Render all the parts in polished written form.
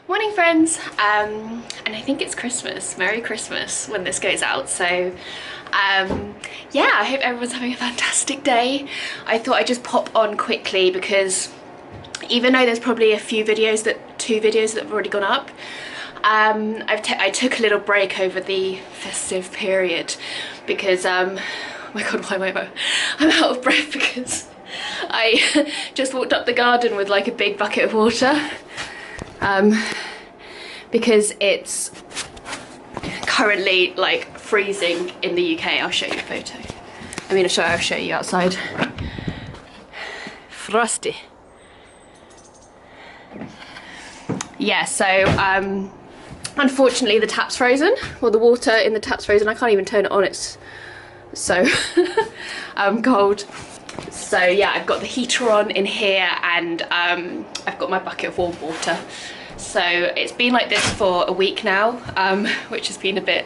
Morning friends, and I think it's Christmas. Merry Christmas when this goes out. So yeah, I hope everyone's having a fantastic day. I thought I'd just pop on quickly because even though there's probably two videos that have already gone up, I took a little break over the festive period because oh my god, why am I'm out of breath because I just walked up the garden with like a big bucket of water. Because it's currently like freezing in the UK. I'll show you a photo. I'll show you outside. Frosty. Yeah, so unfortunately the tap's frozen. Well, the water in the tap's frozen. I can't even turn it on, it's so cold. So yeah, I've got the heater on in here and I've got my bucket of warm water. So it's been like this for a week now, which has been a bit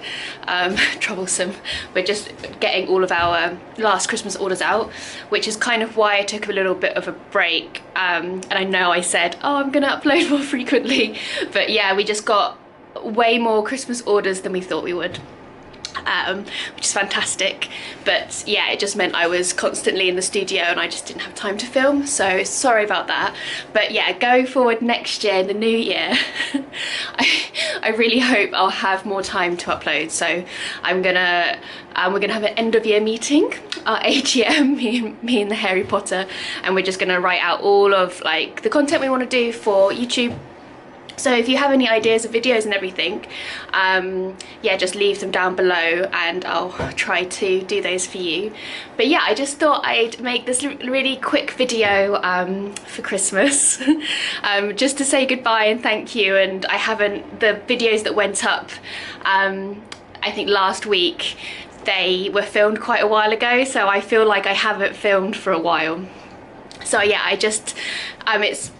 troublesome. We're just getting all of our last Christmas orders out, which is kind of why I took a little bit of a break. And I know I said, oh, I'm gonna upload more frequently, but yeah, we just got way more Christmas orders than we thought we would. Which is fantastic, but yeah, it just meant I was constantly in the studio and I just didn't have time to film, so sorry about that. But yeah, going forward next year, in the new year, I really hope I'll have more time to upload. So we're gonna have an end of year meeting, our AGM, me and the Harry Potter, and we're just gonna write out all of like the content we want to do for YouTube. So if you have any ideas of videos and everything, yeah, just leave them down below and I'll try to do those for you. But yeah, I just thought I'd make this really quick video for Christmas, just to say goodbye and thank you. And the videos that went up, I think last week, they were filmed quite a while ago, so I feel like I haven't filmed for a while. So yeah, it's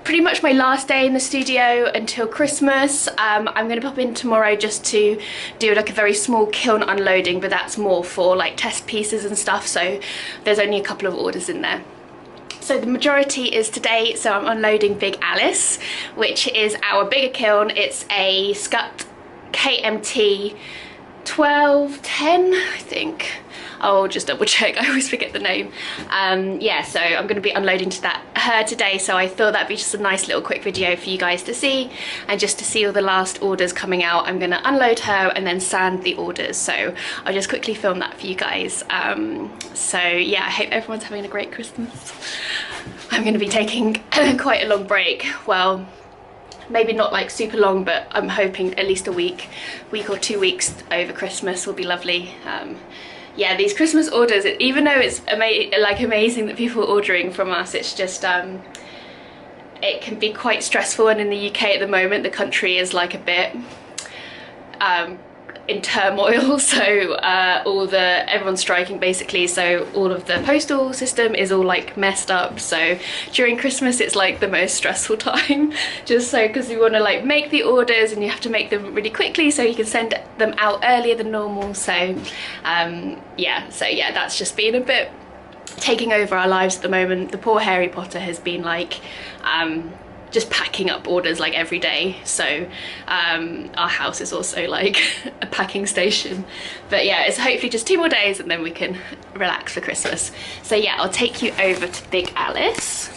pretty much my last day in the studio until Christmas. I'm gonna pop in tomorrow just to do like a very small kiln unloading, but that's more for like test pieces and stuff, so there's only a couple of orders in there. So the majority is today, so I'm unloading Big Alice, which is our bigger kiln. It's a Skutt KMT-1018, I think. I'll just double check, I always forget the name. Yeah, so I'm going to be unloading to her today, so I thought that'd be just a nice little quick video for you guys to see, and just to see all the last orders coming out. I'm going to unload her and then sand the orders, so I'll just quickly film that for you guys. So yeah, I hope everyone's having a great Christmas. I'm going to be taking quite a long break. Well, maybe not like super long, but I'm hoping at least a week or 2 weeks over Christmas will be lovely. Yeah, these Christmas orders, even though it's amazing that people are ordering from us, it's just it can be quite stressful. And in the UK at the moment, the country is like a bit in turmoil, so everyone's striking basically, so all of the postal system is all like messed up. So during Christmas it's like the most stressful time, just so because you want to like make the orders and you have to make them really quickly so you can send them out earlier than normal. So yeah, that's just been a bit taking over our lives at the moment. The poor Harry Potter has been like just packing up orders like every day, so our house is also like a packing station. But yeah, it's hopefully just 2 more days and then we can relax for Christmas. So yeah, I'll take you over to Big Alice.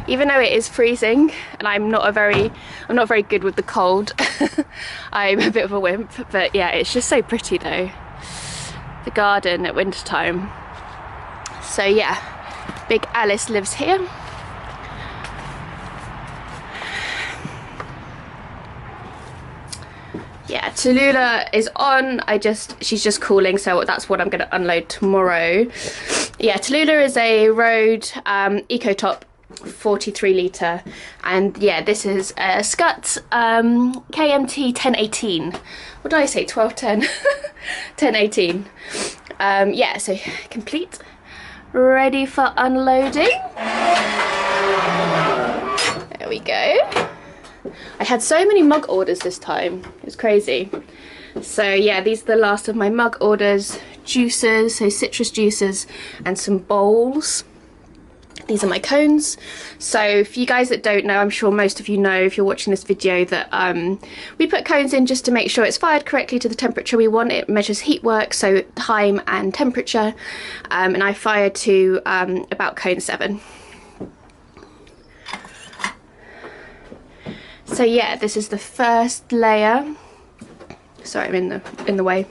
Even though it is freezing and I'm not very good with the cold. I'm a bit of a wimp, but yeah, it's just so pretty though, the garden at winter time. So yeah, Big Alice lives here. Yeah, Tallulah is on. She's just cooling, so that's what I'm going to unload tomorrow. Yeah, Tallulah is a Rohde Ecotop 43 litre, and yeah, this is a Skutt KMT-1018. What did I say? 1018. Yeah, so complete, ready for unloading. There we go. I had so many mug orders this time, it was crazy. So yeah, these are the last of my mug orders. Juicers, so citrus juicers, and some bowls. These are my cones. So for you guys that don't know, I'm sure most of you know if you're watching this video that we put cones in just to make sure it's fired correctly to the temperature we want. It measures heat work, so time and temperature, and I fired to about cone 7. So yeah, this is the first layer. Sorry, I'm in the way.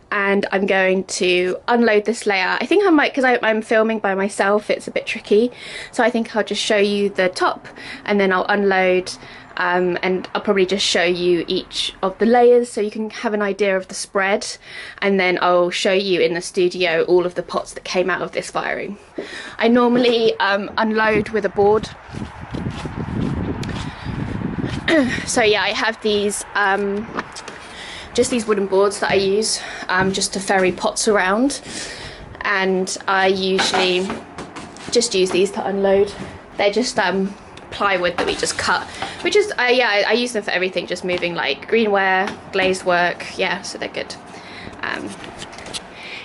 And I'm going to unload this layer. I think I might, because I'm filming by myself, it's a bit tricky. So I think I'll just show you the top and then I'll unload, and I'll probably just show you each of the layers so you can have an idea of the spread. And then I'll show you in the studio all of the pots that came out of this firing. I normally unload with a board. So yeah, I have these just these wooden boards that I use just to ferry pots around, and I usually just use these to unload. They're just plywood that we just cut, which is yeah, I use them for everything, just moving like greenware, glazed work, yeah, so they're good.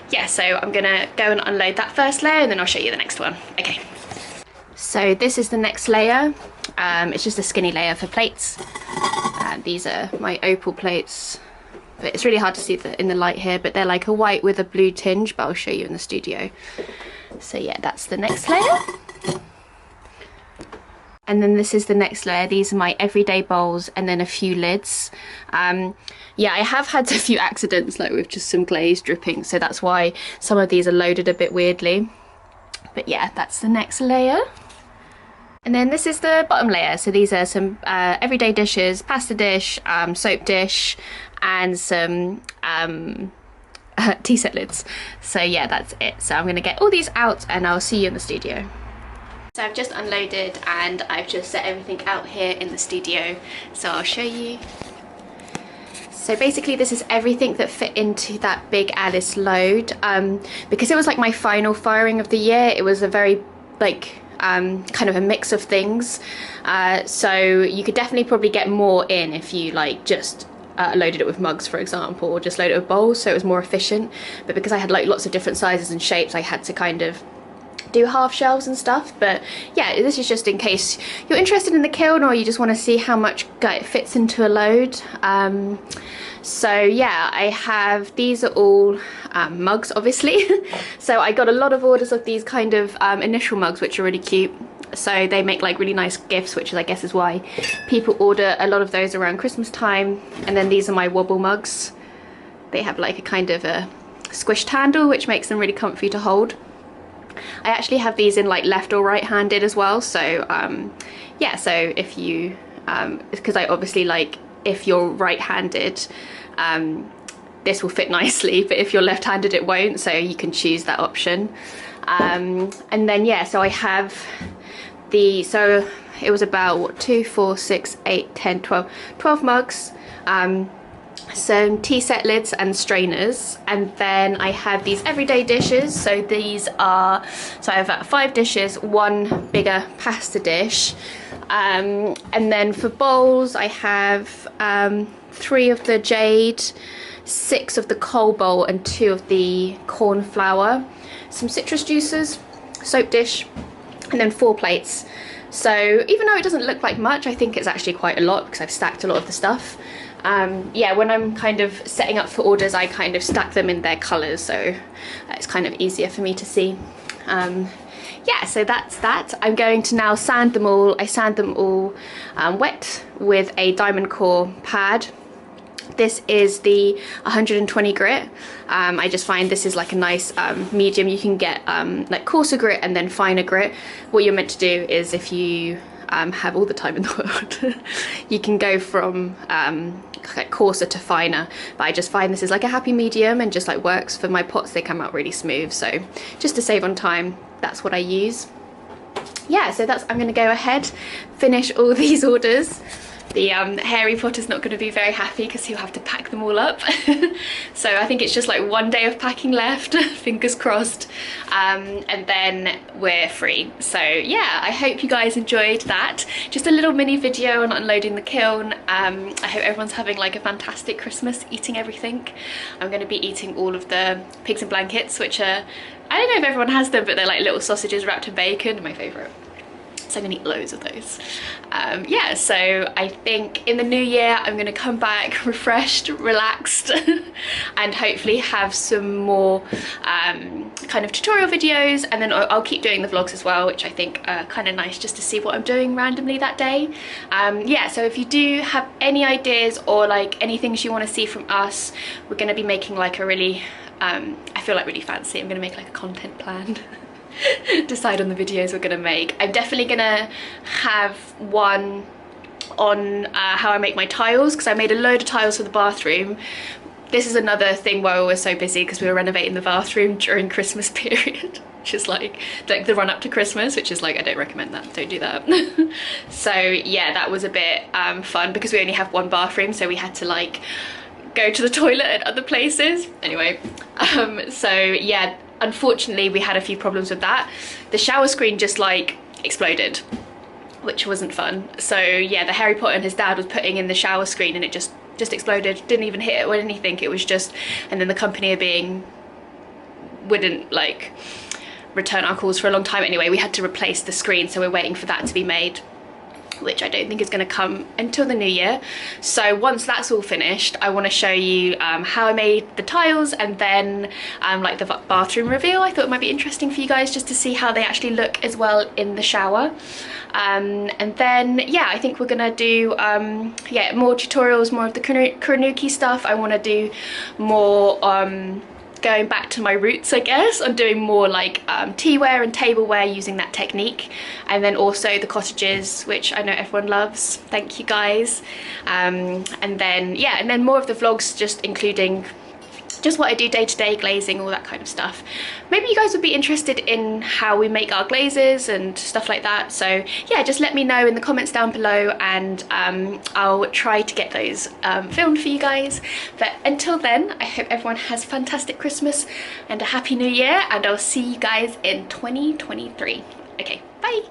Yeah, so I'm gonna go and unload that first layer and then I'll show you the next one. Okay, so this is the next layer. It's just a skinny layer for plates. These are my opal plates. But it's really hard to see in the light here, but they're like a white with a blue tinge, but I'll show you in the studio. So yeah, that's the next layer. And then this is the next layer. These are my everyday bowls and then a few lids. Yeah, I have had a few accidents like with just some glaze dripping, so that's why some of these are loaded a bit weirdly. But yeah, that's the next layer. And then this is the bottom layer. So these are some everyday dishes, pasta dish, soap dish, and some tea set lids. So yeah, that's it. So I'm gonna get all these out and I'll see you in the studio. So I've just unloaded and I've just set everything out here in the studio. So I'll show you. So basically this is everything that fit into that big Alice load. Because it was like my final firing of the year, it was a very like kind of a mix of things. So you could definitely probably get more in if you like just loaded it with mugs, for example, or just loaded it with bowls, so it was more efficient. But because I had like lots of different sizes and shapes, I had to kind of do half shelves and stuff. But yeah, this is just in case you're interested in the kiln or you just want to see how much it fits into a load. So yeah, I have, these are all mugs obviously. So I got a lot of orders of these kind of initial mugs, which are really cute. So they make like really nice gifts, which I guess is why people order a lot of those around Christmas time. And then these are my wobble mugs. They have like a kind of a squished handle, which makes them really comfy to hold. I actually have these in like left or right handed as well. So yeah, so if you, because I obviously like, if you're right-handed, this will fit nicely, but if you're left-handed it won't, so you can choose that option. And then yeah, so I have the, so it was about what, 2, 4, 6, 8, 10, 12 mugs, some tea set lids and strainers, and then I have these everyday dishes. So these are, so I have 5 dishes, 1 bigger pasta dish, and then for bowls I have 3 of the jade, 6 of the coal bowl, and 2 of the cornflower, some citrus juices, soap dish, and then 4 plates. So even though it doesn't look like much, I think it's actually quite a lot because I've stacked a lot of the stuff. Yeah, when I'm kind of setting up for orders, I kind of stack them in their colours, so it's kind of easier for me to see. Yeah, so that's that. I'm going to now sand them all. I sand them all wet with a diamond core pad. This is the 120 grit. I just find this is like a nice medium. You can get like coarser grit and then finer grit. What you're meant to do is, if you have all the time in the world, you can go from like coarser to finer, but I just find this is like a happy medium and just like works for my pots. They come out really smooth, so just to save on time, that's what I use. Yeah, so that's, I'm gonna go ahead, finish all these orders, The Harry Potter's not going to be very happy because he'll have to pack them all up. So I think it's just like one day of packing left, fingers crossed, and then we're free. So yeah, I hope you guys enjoyed that. Just a little mini video on unloading the kiln. I hope everyone's having like a fantastic Christmas, eating everything. I'm going to be eating all of the pigs in blankets, which are, I don't know if everyone has them, but they're like little sausages wrapped in bacon, my favourite. So I'm gonna eat loads of those. Yeah, so I think in the new year I'm gonna come back refreshed, relaxed, and hopefully have some more kind of tutorial videos, and then I'll keep doing the vlogs as well, which I think are kind of nice just to see what I'm doing randomly that day. Yeah, so if you do have any ideas or like any things you want to see from us, we're gonna be making like a really, I feel like really fancy, I'm gonna make like a content plan. Decide on the videos we're gonna make. I'm definitely gonna have one on how I make my tiles, because I made a load of tiles for the bathroom. This is another thing where we were so busy because we were renovating the bathroom during Christmas period, which is like the run up to Christmas, which is like, I don't recommend that, don't do that. So yeah, that was a bit fun because we only have one bathroom, so we had to like go to the toilet at other places. Anyway, so yeah, unfortunately we had a few problems with that. The shower screen just like exploded, which wasn't fun. So yeah, the Harry Potter and his dad was putting in the shower screen and it just exploded, didn't even hit it or anything. It was just, and then the company wouldn't like return our calls for a long time. Anyway, we had to replace the screen, so we're waiting for that to be made, which I don't think is going to come until the new year. So once that's all finished, I want to show you how I made the tiles, and then like the bathroom reveal. I thought it might be interesting for you guys just to see how they actually look as well in the shower. And then yeah, I think we're gonna do yeah, more tutorials, more of the Kanuki stuff. I want to do more going back to my roots, I guess, on doing more like teaware and tableware using that technique, and then also the cottages, which I know everyone loves, thank you guys. And then yeah, and then more of the vlogs, just including just what I do day to day, glazing, all that kind of stuff. Maybe you guys would be interested in how we make our glazes and stuff like that. So yeah, just let me know in the comments down below, and I'll try to get those filmed for you guys. But until then, I hope everyone has a fantastic Christmas and a happy new year, and I'll see you guys in 2023. Okay, bye.